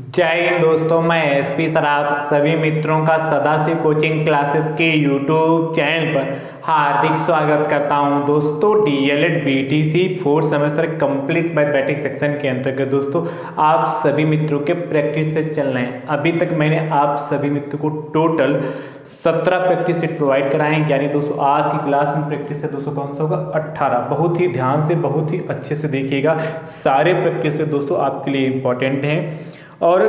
जय हिंद दोस्तों, मैं एसपी सर आप सभी मित्रों का सदाशिव कोचिंग क्लासेस के यूट्यूब चैनल पर हार्दिक स्वागत करता हूं। दोस्तों DElEd BTC 4th semester complete mathematics section के अंतर्गत दोस्तों आप सभी मित्रों के प्रैक्टिस सेट चल रहे हैं। अभी तक मैंने आप सभी मित्रों को टोटल 17 प्रैक्टिस सेट प्रोवाइड कराए हैं। यानी दोस्तों आज की क्लास में प्रैक्टिस सेट दोस्तों कौन सा होगा? 18। बहुत ही ध्यान से बहुत ही अच्छे से देखिएगा। सारे प्रैक्टिस सेट दोस्तों आपके लिए इंपॉर्टेंट हैं और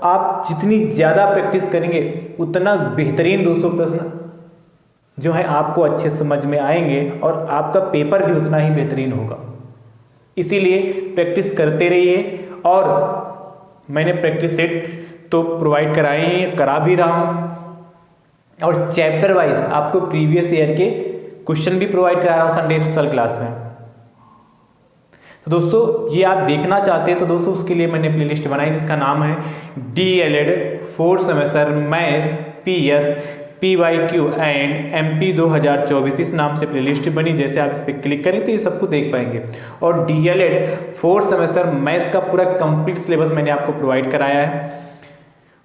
आप जितनी ज़्यादा प्रैक्टिस करेंगे उतना बेहतरीन दोस्तों प्रश्न जो है आपको अच्छे समझ में आएंगे और आपका पेपर भी उतना ही बेहतरीन होगा। इसीलिए प्रैक्टिस करते रहिए और मैंने प्रैक्टिस सेट तो प्रोवाइड कराए हैं, करा भी रहा हूँ और चैप्टर वाइज आपको प्रीवियस ईयर के क्वेश्चन भी प्रोवाइड करा रहा हूँ संडे स्पेशल क्लास में। तो दोस्तों ये आप देखना चाहते हैं तो दोस्तों उसके लिए मैंने प्लेलिस्ट बनाई जिसका नाम है DElEd 4th semester maths PS PYQ and MP 2024। इस नाम से प्लेलिस्ट बनी। जैसे आप इस पर क्लिक करें तो ये सबको देख पाएंगे। और डीएलएड 4th सेमेस्टर मैथ्स का पूरा कंप्लीट सिलेबस मैंने आपको प्रोवाइड कराया है।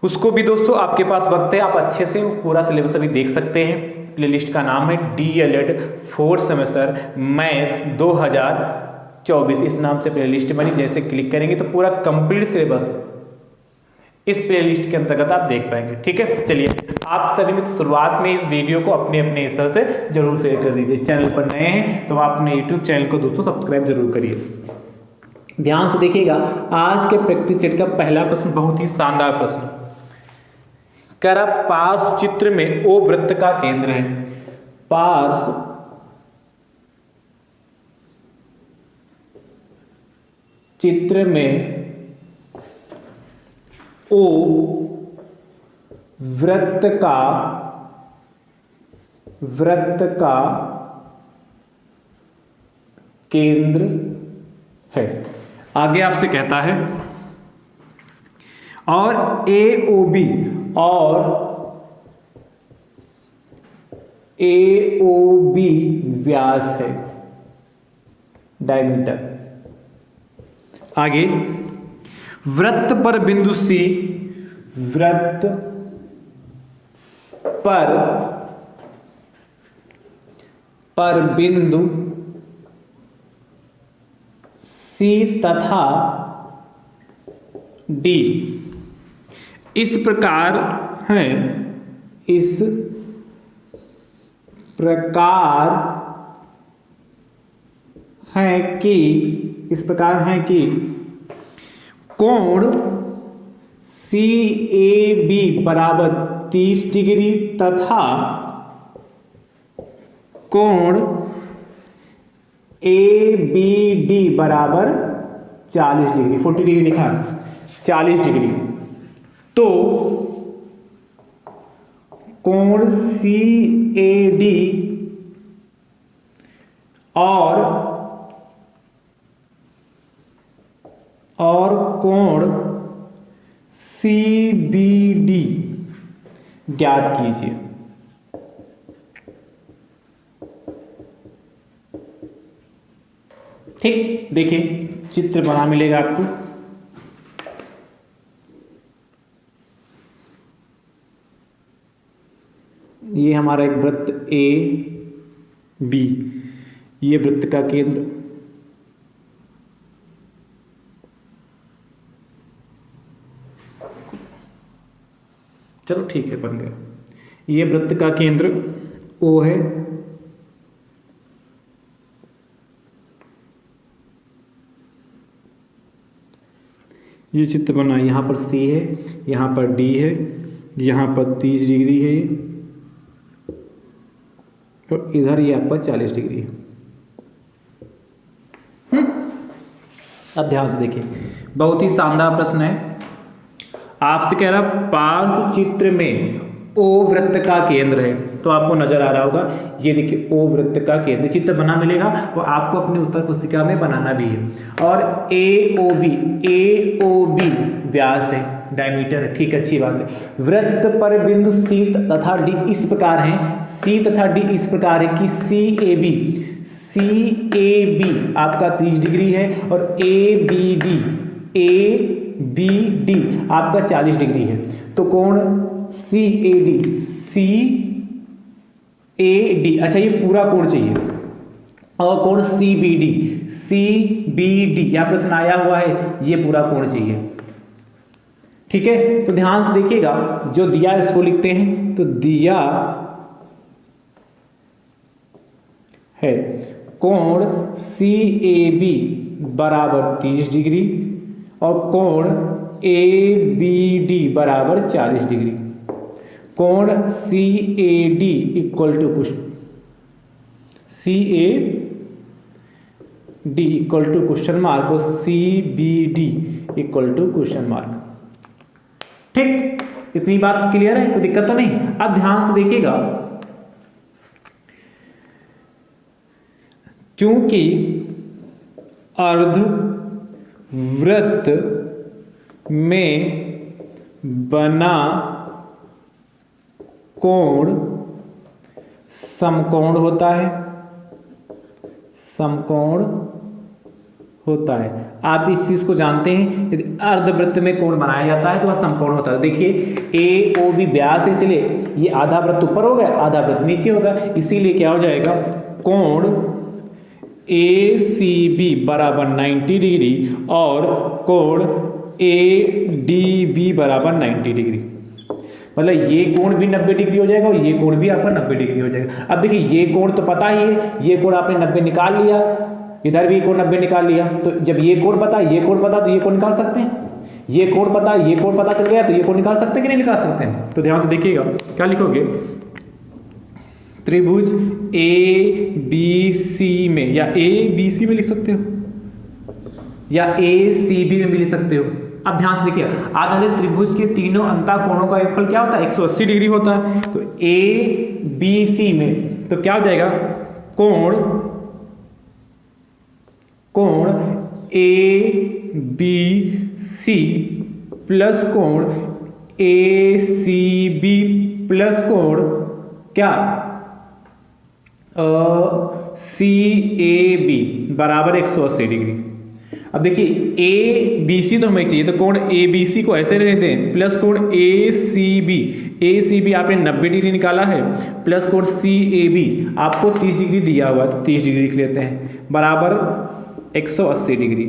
उसको भी दोस्तों आपके पास वक्त है, आप अच्छे से पूरा सिलेबस अभी देख सकते हैं। प्लेलिस्ट का नाम है डीएलएड 4th सेमेस्टर मैथ्स 2024। इस नाम से प्लेलिस्ट बनी। जैसे क्लिक करेंगे तो पूरा कंप्लीट सिलेबस इस प्लेलिस्ट के अंतर्गत आप देख पाएंगे। ठीक है, चलिए आप सभी मित्र शुरुआत में इस वीडियो को अपने स्तर से जरूर शेयर कर दीजिए। चैनल पर नए हैं तो आप अपने यूट्यूब चैनल को दोस्तों सब्सक्राइब जरूर करिए। ध्यान से देखिएगा। आज के प्रैक्टिस सेट का पहला प्रश्न बहुत ही शानदार प्रश्न कह रहा पार्श्व चित्र में ओ वृत्त का केंद्र है। पार्श्व चित्र में ओ वृत्त का केंद्र है। आगे आपसे कहता है और एओबी व्यास है, डायमीटर। आगे वृत्त पर बिंदु सी, वृत्त पर बिंदु सी तथा डी इस प्रकार है कि कोण CAB बराबर 30 डिग्री तथा कोण ABD बराबर 40 डिग्री। 40 डिग्री लिखा, 40 डिग्री। तो कोण CAD और कोण CBD ज्ञात कीजिए। ठीक, देखिए चित्र बना मिलेगा आपको। ये हमारा एक वृत्त AB, ये वृत्त का केंद्र। चलो ठीक है, बन गया। ये वृत्त का केंद्र O है। ये चित्र बना, यहाँ पर C है, यहाँ पर D है, यहाँ पर 30 डिग्री है और इधर ये आपका 40 डिग्री है। अब ध्यान से देखिए, बहुत ही शानदार प्रश्न है। आपसे कह रहा पार्श्व चित्र में ओ वृत्त का केंद्र है। तो आपको नजर आ रहा होगा, ये देखिए ओ वृत्त का केंद्र चित्र बना मिलेगा, वो आपको अपनी उत्तर पुस्तिका में बनाना भी है। और एओबी व्यास है, डायमीटर है। ठीक, अच्छी बात है। वृत्त पर बिंदु सी तथा डी इस प्रकार है, सी तथा डी इस प्रकार है कि सी ए बी आपका 30 डिग्री है और A B D B D आपका 40 डिग्री है, तो कोण सी ए डी, अच्छा ये पूरा कोण चाहिए, और कोण सी बी डी यहां प्रश्न आया हुआ है, ये पूरा कोण चाहिए। ठीक है, तो ध्यान से देखिएगा, जो दिया है उसको लिखते हैं। तो दिया है कोण सी ए बी बराबर 30 डिग्री और कोण ए बी डी बराबर 40 डिग्री। कोण C A D equal to question mark और C B D equal to question mark. ठीक, इतनी बात क्लियर है, कोई दिक्कत तो नहीं। अब ध्यान से देखिएगा, चूंकि अर्धवृत्त में बना कोण समकोण होता है, आप इस चीज को जानते हैं, यदि अर्धवृत्त में कोण बनाया जाता है तो वह समकोण होता है। देखिए ए ओ बी व्यास है, इसलिए ये आधा वृत्त ऊपर होगा, आधा वृत्त नीचे होगा, इसीलिए क्या हो जाएगा, कोण ए सी बी बराबर 90 डिग्री और कोण ए डी बी बराबर 90 डिग्री। मतलब ये कोण भी 90 डिग्री हो जाएगा और ये कोण भी आपका 90 डिग्री हो जाएगा। अब देखिए ये कोण तो पता ही है, ये कोण आपने 90 निकाल लिया, इधर भी कोण 90 निकाल लिया, तो जब ये कोण पता ये कोण पता तो ये कोण निकाल सकते हैं, ये कोण पता ये कोण पता चल गया तो ये कोण निकाल सकते हैं कि नहीं निकाल सकते हैं। तो ध्यान से देखिएगा, क्या लिखोगे, त्रिभुज ए बी सी में, या ए बी सी में लिख सकते हो या ए सी बी में भी लिख सकते हो। अब ध्यान से देखिए, आप जानते त्रिभुज के तीनों अंतःकोणों का योगफल क्या होता है, 180 डिग्री होता है। तो ए बी सी में तो क्या हो जाएगा, कोण ए बी सी प्लस कोण ए सी बी प्लस कोण क्या सी ए बी बराबर 180 डिग्री। अब देखिए ए बी सी तो हमें चाहिए, तो कोण ए बी सी को ऐसे रहते हैं, प्लस कोण ए सी बी आपने 90 डिग्री निकाला है, प्लस कोण सी ए बी आपको 30 डिग्री दिया हुआ है, तो 30 डिग्री लिख लेते हैं, बराबर 180 डिग्री।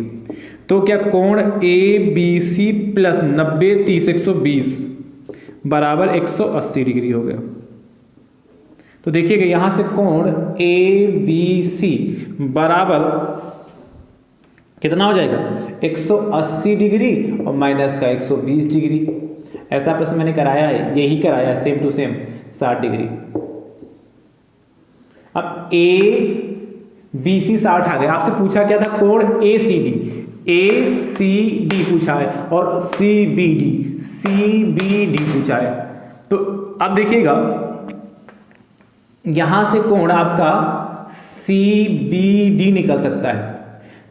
तो क्या कोण ए बी सी प्लस 90 30 120 बराबर 180 डिग्री हो गया। तो देखिएगा यहां से कोण ए बी सी बराबर कितना हो जाएगा, 180 डिग्री और माइनस का 120 डिग्री। ऐसा प्रश्न मैंने कराया है, यही कराया है, सेम टू सेम 60 डिग्री। अब ए बी सी 60 आ गया, आपसे पूछा क्या था, कोण ए सी डी पूछा है और सी बी डी पूछा है। तो अब देखिएगा यहां से कोण आपका सी बी डी निकल सकता है,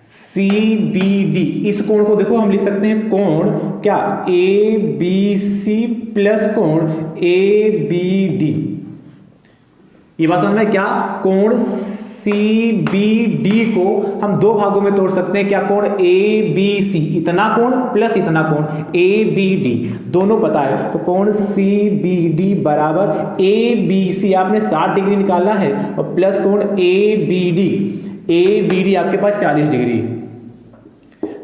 सी बी डी, इस कोण को देखो हम लिख सकते हैं कोण क्या ए बी सी प्लस कोण ए बी डी। ये बात समझ में, क्या कोण सी बी डी को हम दो भागों में तोड़ सकते हैं, क्या कोण ए बी सी, इतना कोण प्लस इतना कोण ए बी डी, दोनों पता है। तो कोण सी बी डी बराबर ए बी सी आपने 60 डिग्री निकाला है और प्लस कोण ए बी डी आपके पास 40 डिग्री,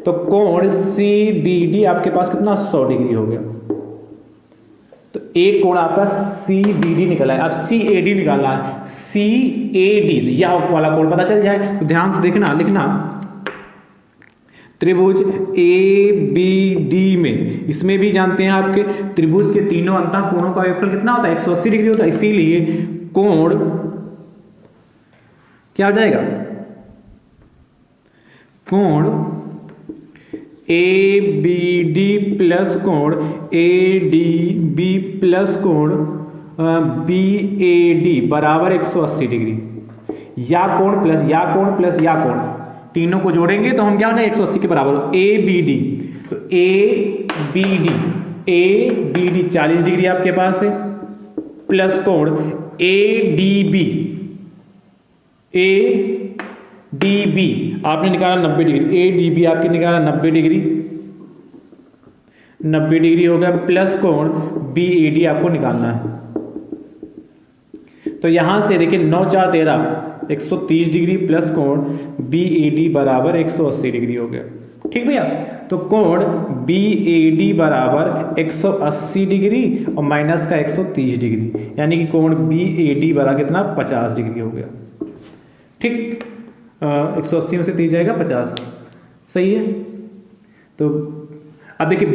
तो कोण सी बी डी आपके पास कितना 100 डिग्री हो गया। तो एक कोण आपका सी बी डी निकला है, अब सी ए डी निकालना है, सी ए डी यह वाला कोण पता चल जाए। तो ध्यान से देखना, लिखना त्रिभुज ए बी डी में, इसमें भी जानते हैं आपके त्रिभुज के तीनों अंतःकोणों का योगफल कितना होता है, 180 डिग्री होता है, इसीलिए कोण क्या हो जाएगा, कोण ए बी डी प्लस कोण ए डी बी प्लस कोण बी ए डी बराबर 180 डिग्री। या कोण प्लस या कोण प्लस या कोण, तीनों को जोड़ेंगे तो हम क्या होगा 180 के बराबर ए बी डी। तो ए बी डी 40 डिग्री आपके पास है, प्लस कोण ए डी बी आपने निकाला 90 डिग्री, ए डी बी आपके निकाला 90 डिग्री, 90 डिग्री हो गया, प्लस कोण BAD आपको निकालना है। तो यहां से देखिए 9 4 13 130 डिग्री प्लस कोण BAD बराबर 180 डिग्री हो गया। ठीक भैया, तो कोण BAD बराबर 180 डिग्री और माइनस का 130 डिग्री, यानी कि कोण BAD बराबर कितना 50 डिग्री हो गया। ठीक, 180 में से 30 जाएगा 50, सही है। तो अब देखिए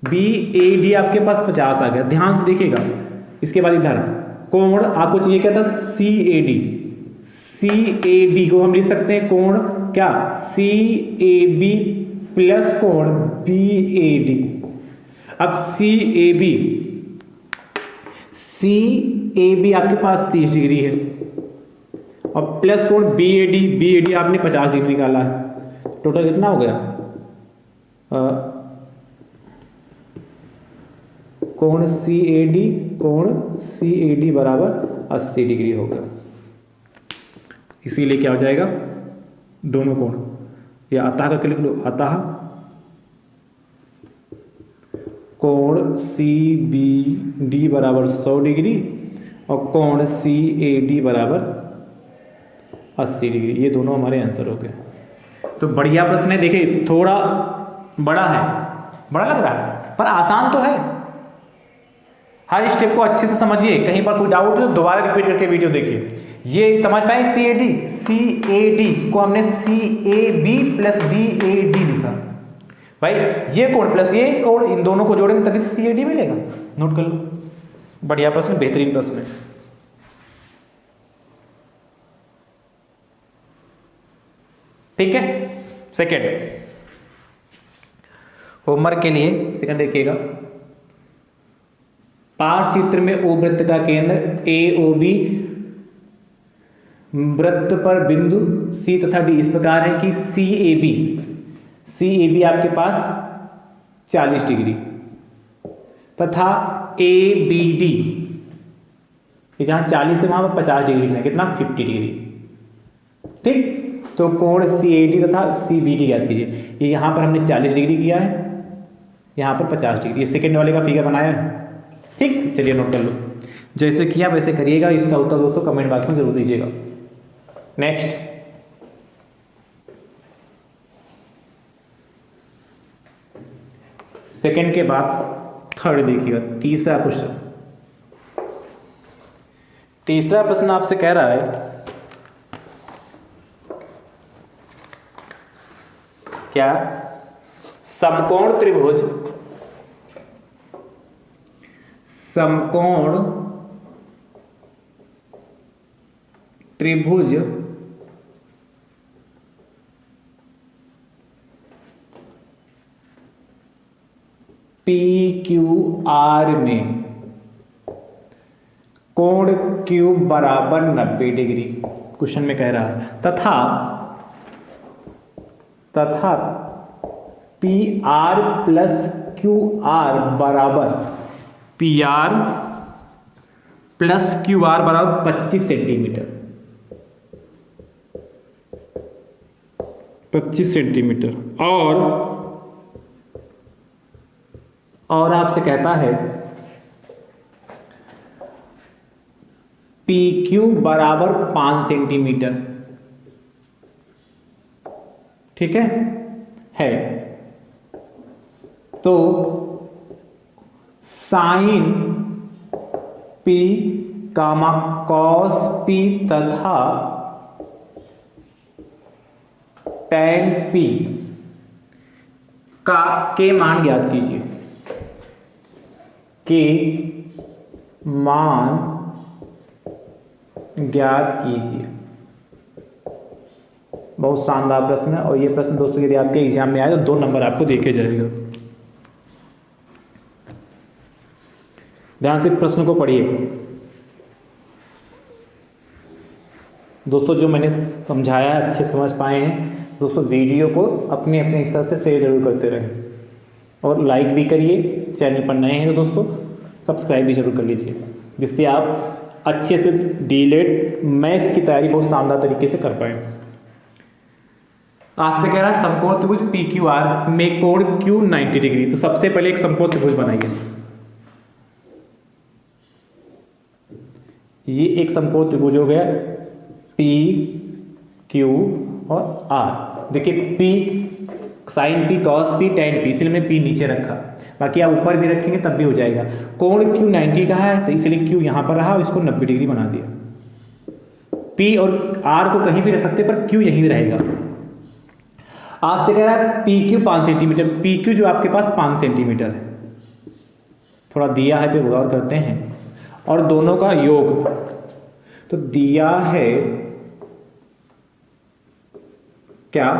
BAD आपके पास 50 आ गया, ध्यान से देखिएगा। इसके बाद इधर कोण आपको चाहिए क्या था, CAD को हम लिख सकते हैं कोण क्या, CAB प्लस कोण BAD। अब CAB आपके पास 30 डिग्री है और प्लस कोण BAD आपने 50 डिग्री निकाला है। टोटल कितना हो गया, कोण CAD बराबर 80 डिग्री हो गया। इसीलिए क्या हो जाएगा, दोनों कोण या अतः करके लिख लो, अतः कोण CBD बराबर 100 डिग्री और कोण CAD बराबर 80 डिग्री। ये दोनों हमारे आंसर हो गए। तो बढ़िया प्रश्न है। देखिए थोड़ा बड़ा है, बड़ा लग रहा है पर आसान तो है। हर स्टेप को अच्छे से समझिए, कहीं पर कोई डाउट है तो दोबारा रिपीट करके वीडियो देखिए। ये समझ पाए, CAD को हमने CAB प्लस BAD लिखा। भाई ये कोण प्लस ये कोण, इन दोनों को जोड़ेंगे तभी CAD मिलेगा। नोट कर लो, बढ़िया प्रश्न, बेहतरीन प्रश्न है। ठीक है, सेकेंड होमवर्क के लिए सेकंड देखिएगा। पार्श्वचित्र में O वृत्त का केंद्र AOB वृत्त पर बिंदु C तथा D इस प्रकार है कि CAB आपके पास 40 डिग्री तथा ABD, जहां 40 से वहां पर 50 डिग्री लिखना है, कितना 50 डिग्री। ठीक, तो कोण CAD तथा CBD याद कीजिए। ये यहां पर हमने 40 डिग्री किया है, यहां पर 50 डिग्री। ये सेकेंड वाले का फिगर बनाया है। ठीक, चलिए नोट कर लो, जैसे किया वैसे करिएगा। इसका उत्तर दोस्तों कमेंट बॉक्स में जरूर दीजिएगा। नेक्स्ट, सेकेंड के बाद थर्ड देखिएगा, तीसरा क्वेश्चन। तीसरा प्रश्न आपसे कह रहा है क्या, समकोण त्रिभुज PQR में कोण Q बराबर 90 डिग्री, क्वेश्चन में कह रहा है, तथा PR प्लस QR बराबर PR प्लस QR बराबर 25 सेंटीमीटर, 25 सेंटीमीटर। और आपसे कहता है PQ बराबर 5 सेंटीमीटर। ठीक है, तो साइन P कामा कॉस P तथा tan P के मान ज्ञात कीजिए। के मान ज्ञात कीजिए। बहुत शानदार प्रश्न है, और ये प्रश्न दोस्तों यदि आपके एग्जाम में आए तो 2 नंबर आपको देखे जाएगा। ध्यान से प्रश्न को पढ़िए दोस्तों। जो मैंने समझाया अच्छे समझ पाए हैं दोस्तों, वीडियो को अपने अपने हिसाब से शेयर जरूर करते रहें और लाइक भी करिए। चैनल पर नए हैं तो दोस्तों सब्सक्राइब भी जरूर कर लीजिए, जिससे आप अच्छे से डीएलएड मैथ्स की तैयारी बहुत शानदार तरीके से कर पाएँ। आपसे कह रहा है समकोण त्रिभुज पी क्यू आर में कोण क्यू 90 डिग्री। तो सबसे पहले एक समकोण त्रिभुज बनाइए। ये एक समकोण त्रिभुज हो गया पी क्यू और आर। देखिए P sine P cos P tan P, इसलिए मैंने पी नीचे रखा, बाकी आप ऊपर भी रखेंगे तब भी हो जाएगा। कोण क्यू 90 का है तो इसलिए क्यू यहाँ पर रहा और इसको 90 डिग्री बना दिया। पी और आर को कहीं भी रख सकते पर क्यू यहीं रहेगा। आपसे कह रहा है P Q 5 centimetre, P Q जो आपके पास 5 सेंटीमीटर है, थोड़ा दिया है पे गौर करते हैं, और दोनों का योग तो दिया है क्या,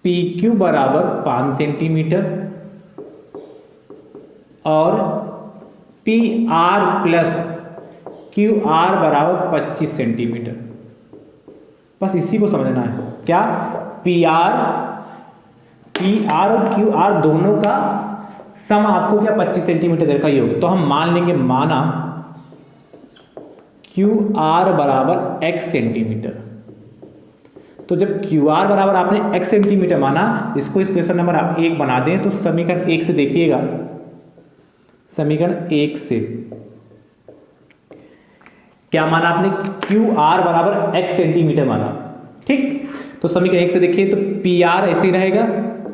पी क्यू बराबर 5 सेंटीमीटर और P R plus Q R बराबर 25 सेंटीमीटर। बस इसी को समझना है क्या, पी आर और क्यू आर दोनों का सम आपको क्या 25 सेंटीमीटर का योग। तो हम मान लेंगे, माना क्यू आर बराबर x सेंटीमीटर। तो जब क्यू आर बराबर आपने x सेंटीमीटर माना, इसको इक्वेशन नंबर आप 1 बना दें तो समीकरण 1 से देखिएगा, समीकरण 1 से क्या माना आपने, क्यू आर बराबर x सेंटीमीटर माना, ठीक। तो समीकरण 1 से देखिए तो पी आर ऐसे ही रहेगा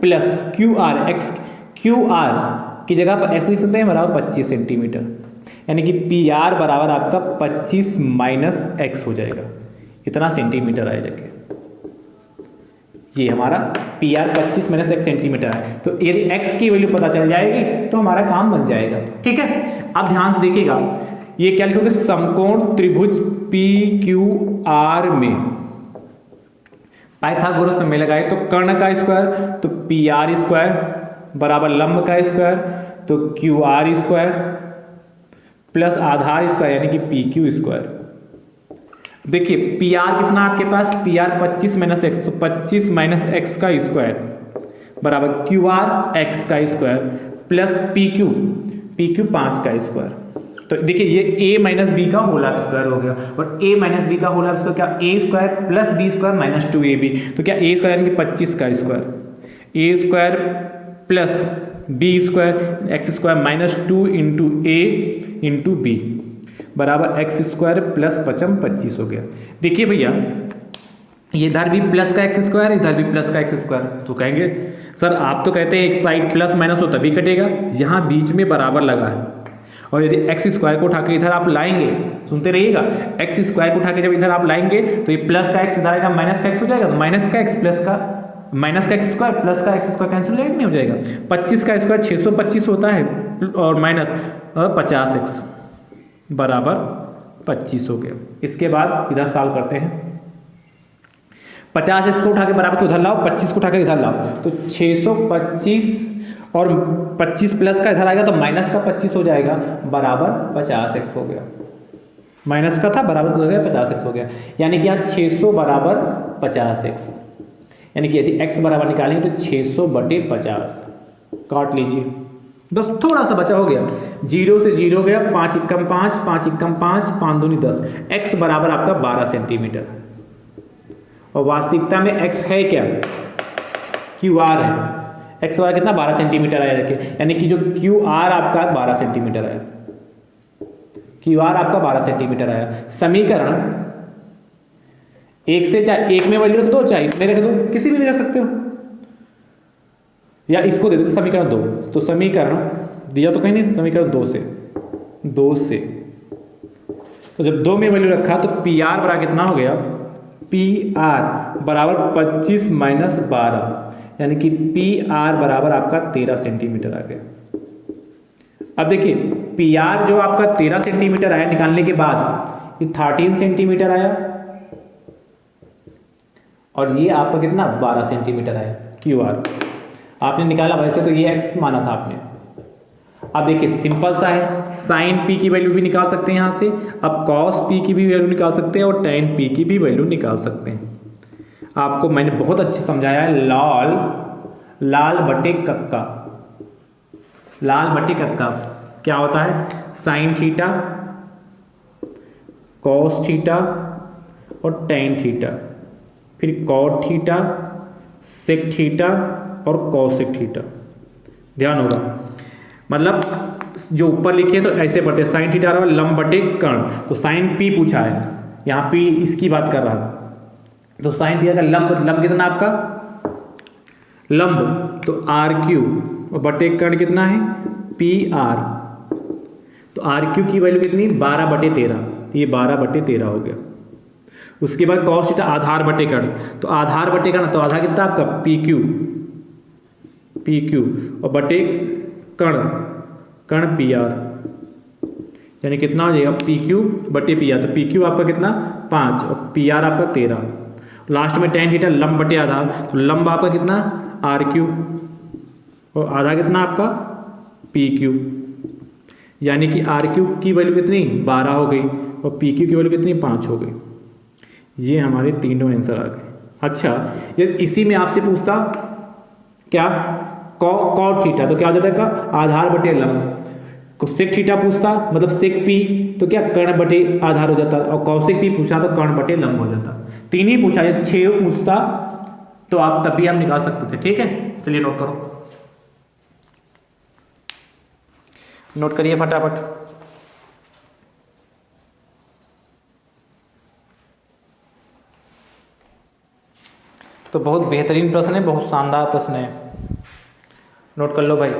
plus Q R, x Q R की जगह पर x लिख सकते हैं बराबर 25 सेंटीमीटर, यानी कि पी आर बराबर आपका 25 माइनस एक्स हो जाएगा, इतना सेंटीमीटर आए जाके। ये हमारा P R 25 minus x centimetre है। तो यदि x की वैल्यू पता चल जाएगी तो हमारा काम बन जाएगा, ठीक है। अब ध्यान से देखिएगा, ये क्या लिखोगे, समकोण त्रिभुज पी क्यू आर में पाइथागोरस में लगाए तो कर्ण का स्क्वायर तो पी आर स्क्वायर बराबर लंब का स्क्वायर तो क्यू आर स्क्वायर प्लस आधार स्क्वायर यानी कि पी क्यू स्क्वायर। देखिए पी आर कितना आपके पास, पी आर 25 माइनस एक्स, तो 25 माइनस एक्स का स्क्वायर बराबर क्यू आर एक्स का स्क्वायर प्लस पी क्यू 5 का स्क्वायर। तो देखिए ये a माइनस बी का होल स्क्वायर हो गया, और a माइनस बी का होल स्क्वायर क्या, a square plus B square minus 2ab। तो क्या a स्क्वायर यानी कि 25 का square, a square plus B square X square minus 2 into A into B बराबर एक्स स्क्वायर प्लस 25 हो गया। देखिए भैया ये इधर भी प्लस का एक्स स्क्वायर, इधर भी प्लस का एक्स स्क्वायर। तो कहेंगे सर आप तो कहते हैं एक साइड प्लस माइनस हो तभी कटेगा, यहाँ बीच में बराबर लगा है, और यदि एक्स स्क्वायर को उठा के इधर आप लाएंगे, सुनते रहिएगा, एक्स स्क्वायर को उठा के जब इधर आप लाएंगे तो ये प्लस का एक्स इधर आएगा, माइनस का एक्स हो जाएगा, तो माइनस का एक्स प्लस का माइनस का एक्स स्क्वायर प्लस का एक्स स्क्वायर कैंसिल हो जाएगा, नहीं हो जाएगा। 25 का स्क्वायर 625 होता है और माइनस 50x बराबर 25 हो गया। इसके बाद इधर सॉल्व करते हैं, 50x को उठा के बराबर को उधर लाओ, 25 को उठा के इधर लाओ, तो 625 और 25 प्लस का इधर आएगा तो माइनस का 25 हो जाएगा बराबर 50x हो गया। माइनस का था बराबर हो गया 50x हो गया, यानी कि यहाँ 600 बराबर 50x, यानी कि यदि x बराबर निकालेंगे तो 600 बटे 50 काट लीजिए, बस थोड़ा सा बचा हो गया, 0 से 0 गया, 5 एकम 5, 5 एकम 5, 5 दूनी 10, x बराबर आपका 12 सेंटीमीटर। और वास्तविकता में x है क्या, क्यू आर है, x बराबर कितना 12 सेंटीमीटर आया देखिए, यानी कि जो क्यू आर आपका 12 सेंटीमीटर आया, क्यू आर आपका 12 सेंटीमीटर आया। समीकरण एक से चाहे एक में वैल्यू रख दो, चाहे इसमें रख दो, किसी भी रख सकते हो, या इसको दे दो समीकरण 2, तो समीकरण दिया तो कहीं नहीं, समीकरण 2 से तो जब 2 में वैल्यू रखा तो पी आर बराबर कितना हो गया, पी आर बराबर 25 माइनस 12, यानी कि पी आर बराबर आपका 13 सेंटीमीटर आ गया। अब देखिए पी आर जो आपका 13 सेंटीमीटर आया निकालने के बाद ये 13 सेंटीमीटर आया, और ये आपका कितना 12 सेंटीमीटर आया क्यू आर आपने निकाला। वैसे तो ये x माना था आपने। अब देखिए सिंपल सा है, साइन p की वैल्यू भी निकाल सकते हैं यहाँ से, अब कॉस p की भी वैल्यू निकाल सकते हैं, और टेन p की भी वैल्यू निकाल सकते हैं। आपको मैंने बहुत अच्छे समझाया है, लाल बटे कक्का, लाल बटे कक्का क्या होता है, साइन थीटा कॉस थीटा और टेन थीटा, फिर कॉट थीटा, सेक थीटा और कॉसेक थीटा। ध्यान होगा, मतलब जो ऊपर लिखे तो ऐसे पढ़ते हैं, साइन थीटा रहा लंब बटे कर्ण, तो साइन पी पूछा है, यहाँ पी इसकी बात कर रहा है, तो साइन थीटा का लंब कितना आपका लंब, तो आर क्यू और बटे कर्ण कितना है पी आर, तो आर क्यू की वैल्यू कितनी 12/13, तो ये 12/13 हो गया। उसके बाद कॉस थीटा आधार बटे कर्ण, तो आधार बटे कर्ण तो आधा कितना आपका पी क्यू और बटे कर्ण पी आर, यानी कितना हो जाएगा पी क्यू बटे पी आर, तो पी क्यू आपका कितना 5 और पी आर आपका 13। लास्ट में टेन थीटा लंब बटे आधार, तो लंब आपका कितना आर क्यू और आधा कितना आपका पी क्यू, यानी कि आर क्यू की वैल्यू कितनी 12 हो गई और पी क्यू की वैल्यू कितनी 5 हो गई। ये हमारे तीनों आंसर आ गए। अच्छा, ये इसी में आपसे पूछता क्या कॉट थीटा, तो क्या हो जाता है का आधार बटे लंब, सेक थीटा पूछता मतलब सेक पी, तो क्या कर्ण बटे आधार हो जाता, और कौशिक पी पूछा तो कर्ण बटे लंब हो जाता। तीन ही पूछा, ये 6 पूछता तो आप तब भी हम निकाल सकते थे। ठीक है, चलिए नोट करो, नोट करिए फटाफट। तो बहुत बेहतरीन प्रश्न है, बहुत शानदार प्रश्न है, नोट कर लो भाई।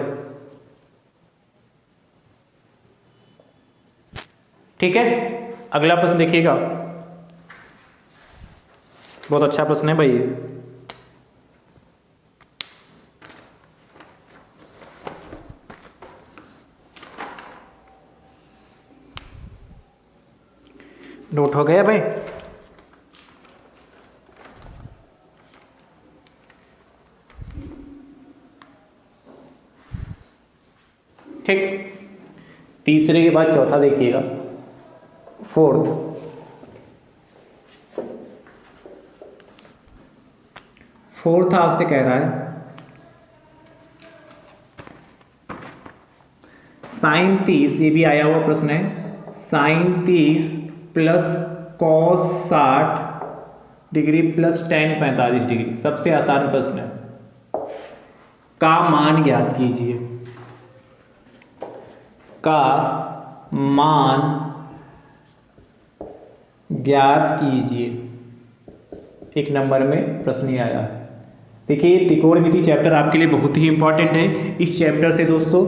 ठीक है, अगला प्रश्न देखिएगा, बहुत अच्छा प्रश्न है भाई ये। नोट हो गया भाई। ठीक, तीसरे के बाद चौथा देखिएगा, फोर्थ आपसे कह रहा है साइन 30, ये भी आया हुआ प्रश्न है, sine 30 plus cos 60 degree plus tan 45 degree, सबसे आसान प्रश्न है, का मान ज्ञात कीजिए, का मान ज्ञात कीजिए, एक नंबर में प्रश्न ही आया है। देखिए त्रिकोणमिति चैप्टर आपके लिए बहुत ही इंपॉर्टेंट है। इस चैप्टर से दोस्तों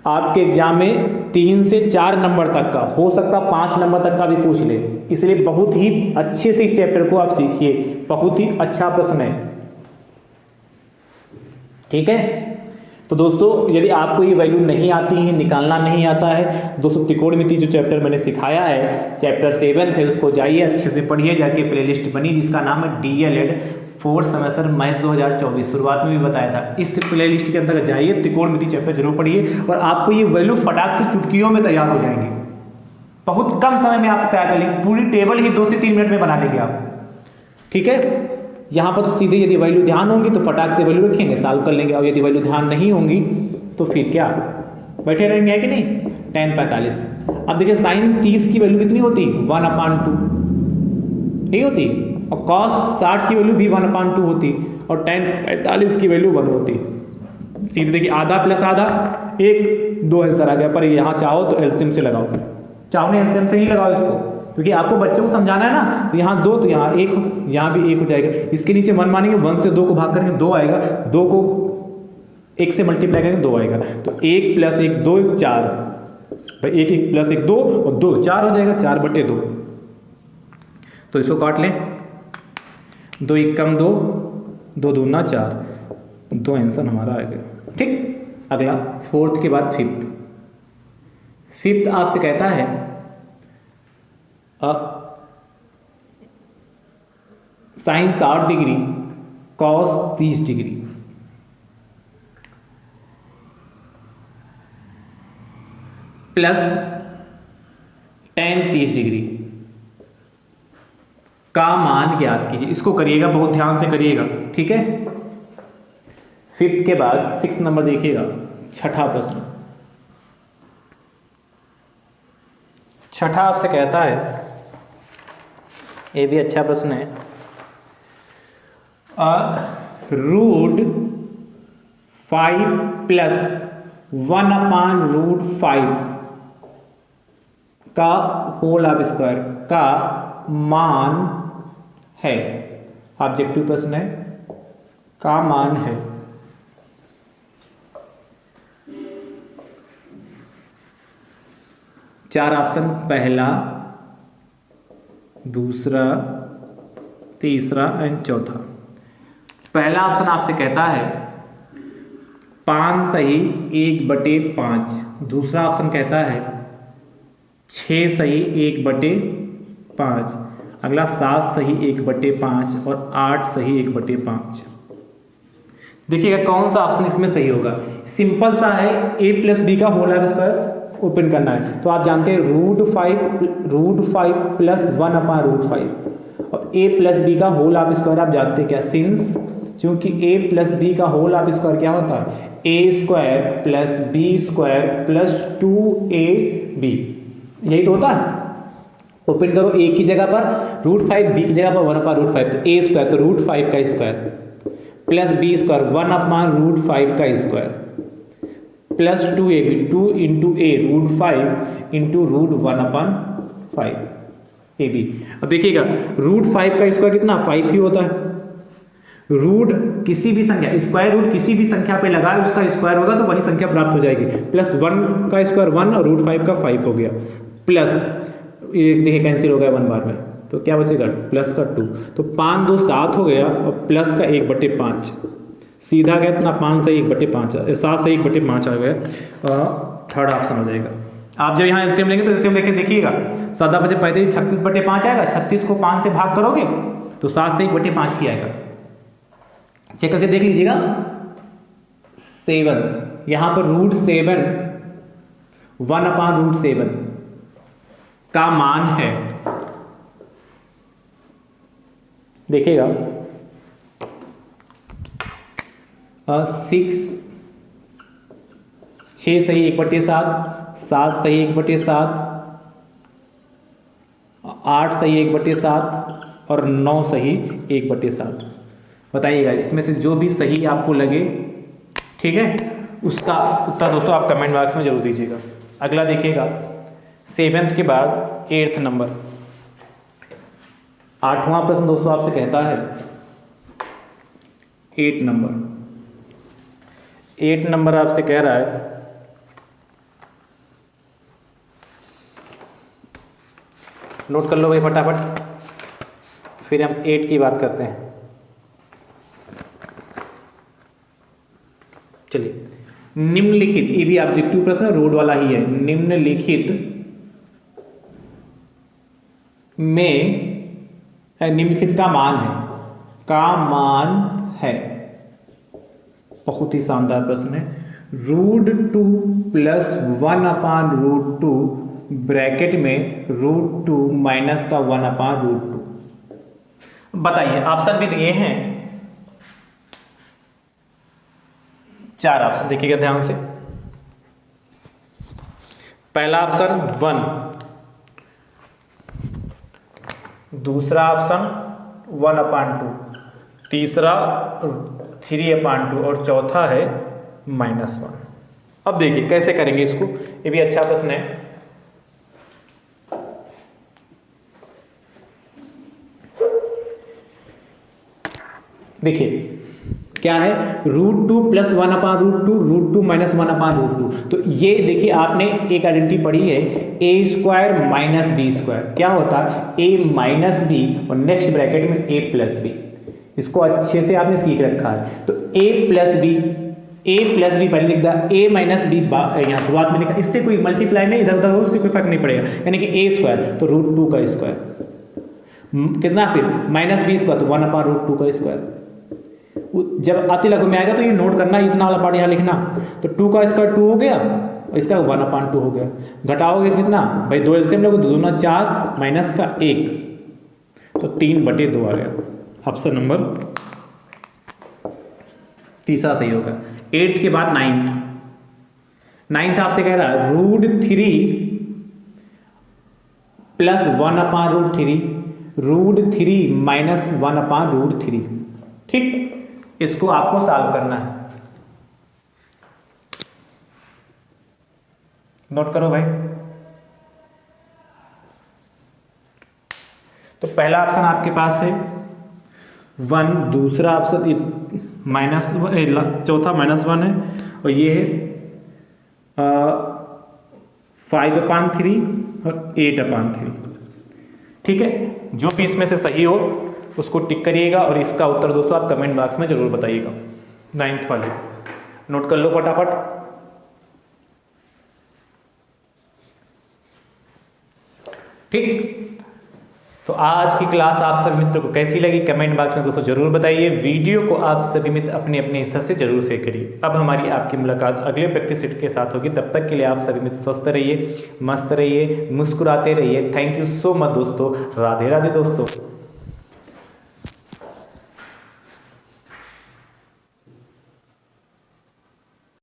आपके एग्जाम में 3 से 4 नंबर तक का, हो सकता 5 नंबर तक का भी पूछ ले, इसलिए बहुत ही अच्छे से इस चैप्टर को आप सीखिए, बहुत ही अच्छा प्रश्न है। ठीक है, तो दोस्तों यदि आपको ये वैल्यू नहीं आती है, निकालना नहीं आता है, दोस्तों त्रिकोणमिति जो चैप्टर मैंने सिखाया है, चैप्टर 7 है, उसको जाइए अच्छे से पढ़िए, जाके प्लेलिस्ट बनी जिसका नाम है DLED 4th सेमेस्टर मैथ्स 2024, शुरुआत में भी बताया था। इस प्लेलिस्ट के अंदर जाइए, त्रिकोणमिति चैप्टर जरूर पढ़िए और आपको ये वैल्यू फटाक से चुटकियों में तैयार हो जाएंगे, बहुत कम समय में आप तैयार कर लेंगे, पूरी टेबल ही 2 से 3 मिनट में बना लेंगे आप। ठीक है, यहाँ पर तो सीधे यदि वैल्यू ध्यान होंगी तो फटाक से वैल्यू रखेंगे, सॉल्व कर लेंगे, और यदि वैल्यू ध्यान नहीं होंगी तो फिर क्या बैठे रहेंगे, है कि नहीं। tan 45, अब देखिए साइन 30 की वैल्यू कितनी होती 1/2 नहीं होती, और cos 60 की वैल्यू भी 1/2 होती, और tan 45 की वैल्यू 1 होती। सीधे देखिए आधा प्लस आधा 1, 2 आंसर आ गया, पर यहाँ चाहो तो एलसीएम से लगाओ, चाहो नहीं एलसीएम से ही लगाओ इसको, क्योंकि आपको बच्चों को समझाना है ना, तो यहाँ 2 तो यहाँ 1, यहाँ भी 1 हो जाएगा, इसके नीचे मन मानेंगे 1 से 2 को भाग करेंगे 2 आएगा, 2 को 1 से मल्टीप्लाई करेंगे 2 आएगा, तो 1 + 1 2 4 भाई, 1 + 1 2 और 2 4 हो जाएगा, 4/2। तो इसको काट लें, 2 × 1 = 2, 2 × 2 = 4, 2 आंसर हमारा आ गया। ठीक, अगला फोर्थ के बाद फिफ्थ आपसे कहता है sine 60 degree cos 30 degree plus tan 30 degree का मान ज्ञात कीजिए। इसको करिएगा, बहुत ध्यान से करिएगा। ठीक है, फिफ्थ के बाद 6 नंबर देखिएगा, छठा प्रश्न। छठा आपसे कहता है, ये भी अच्छा प्रश्न है, रूट 5 प्लस 1/√5 का होल ऑफ स्क्वायर का मान है। ऑब्जेक्टिव प्रश्न है, का मान है। चार ऑप्शन, पहला, दूसरा, तीसरा एंड चौथा। पहला ऑप्शन आपसे कहता है 5 सही 1/5। दूसरा ऑप्शन कहता है 6 सही 1/5। अगला 7 सही 1/5 और 8 सही 1/5। देखिएगा कौन सा ऑप्शन इसमें सही होगा। सिंपल सा है, a प्लस बी का होल ऑफ स्क्वायर ओपन करना है। तो आप जानते हैं √5 प्लस 1/√5 और a प्लस बी का होल ऑफ स्क्वायर आप जानते हैं क्या, सिंस चूंकि a प्लस बी का होल ऑफ स्क्वायर क्या होता है, a² plus b² plus 2ab, यही तो होता है। ओपन करो, a की जगह पर √5, b की जगह पर 1/√5, तो a² तो √5 का स्क्वायर प्लस b² 1/√5 का square plus 2ab, 2 into a √5 into √1/5 ab। अब देखिएगा √5 का स्क्वायर कितना, 5 ही होता है। रूट किसी भी संख्या, स्क्वायर रूट किसी भी संख्या पे लगाए उसका स्क्वायर होगा तो वही संख्या प्राप्त हो जाएगी। प्लस 1 का स्क्वायर 1 और √5 का 5 हो गया, प्लस देखिए कैंसिल हो गया 1 बार में, तो क्या बचेगा प्लस का 2, तो 5 2 7 हो गया और प्लस का 1/5 सीधा गया इतना, 5 से 1/5 7 से 1/5 आ गया। थर्ड ऑप्शन हो जाएगा। आप जब यहाँ एलसीएम लेंगे तो एलसीएम लेके देखिएगा, 7 बजे 35 36/5 आएगा, 36 को 5 से भाग करोगे तो 7 से 1/5 ही आएगा। चेक करके देख लीजिएगा। 7 यहां पर √7 1/√7 का मान है, देखिएगा 6 सही 1/7, 7 सही 1/7, 8 सही 1/7 और 9 सही 1/7। बताइएगा इसमें से जो भी सही आपको लगे, ठीक है, उसका उत्तर दोस्तों आप कमेंट बॉक्स में जरूर दीजिएगा। अगला देखिएगा 7th के बाद 8th नंबर, 8वां प्रश्न दोस्तों आपसे कहता है 8 नंबर आपसे कह रहा है नोट कर लो भाई फटाफट, फिर हम 8 की बात करते हैं। चलिए, निम्नलिखित, ये भी ऑब्जेक्टिव प्रश्न रोड वाला ही है, निम्नलिखित का मान है, बहुत ही शानदार प्रश्न है। √2 प्लस 1/√2 ब्रैकेट में √2 माइनस का 1/√2। बताइए, ऑप्शन भी दिए हैं, 4 ऑप्शन देखिएगा ध्यान से। पहला ऑप्शन 1, दूसरा ऑप्शन 1/2, तीसरा 3/2 और चौथा है -1। अब देखिए कैसे करेंगे इसको, ये भी अच्छा प्रश्न है। देखिए क्या है, √2 प्लस 1/√2, √2 माइनस 1/√2। तो ये देखिए आपने एक आइडेंटिटी पढ़ी है, a² माइनस b², क्या होता है a माइनस बी और नेक्स्ट ब्रैकेट में a प्लस बी। इसको अच्छे से आपने सीख रखा है। तो a प्लस बी पहले लिख दिया, a माइनस बी यहाँ शुरुआत में लिखा, इससे कोई मल्टीप्लाई नहीं, इधर उधर हो उससे कोई फर्क नहीं पड़ेगा, यानी कि a² तो √2 का स्क्वायर कितना, फिर -b² तो 1/√2 का स्क्वायर। जब अति लघु में आएगा तो ये नोट करना, इतना वाला पार्ट यहाँ लिखना, तो 2 का स्क्वायर 2 हो गया और इसका 1/2 हो गया। घटाओगे तो कितना भाई, 2 एलसीएम लोगे, 2 दूना 4 माइनस का 1 तो 3/2 आ गया। ऑप्शन नंबर तीसरा सही होगा। 8th के बाद 9th आपसे कह रहा है √3 प्लस 1/√3, √3 माइनस 1/√3। ठीक, इसको आपको सॉल्व करना है। नोट करो भाई। तो पहला ऑप्शन आपके पास है 1, दूसरा ऑप्शन माइनस, चौथा -1 है, और ये है 5/3 और 8/3। ठीक है, जो भी इसमें से सही हो उसको टिक करिएगा, और इसका उत्तर दोस्तों आप कमेंट बॉक्स में जरूर बताइएगा। 9th वाले नोट कर लो फटाफट। ठीक, तो आज की क्लास आप सभी मित्रों को कैसी लगी कमेंट बॉक्स में दोस्तों जरूर बताइए। वीडियो को आप सभी मित्र अपने अपने हिस्सा से जरूर शेयर करिए। अब हमारी आपकी मुलाकात अगले प्रैक्टिस सेट के साथ होगी, तब तक के लिए आप सभी मित्र स्वस्थ रहिए, मस्त रहिए, मुस्कुराते रहिए। थैंक यू सो मच दोस्तों। राधे राधे दोस्तों।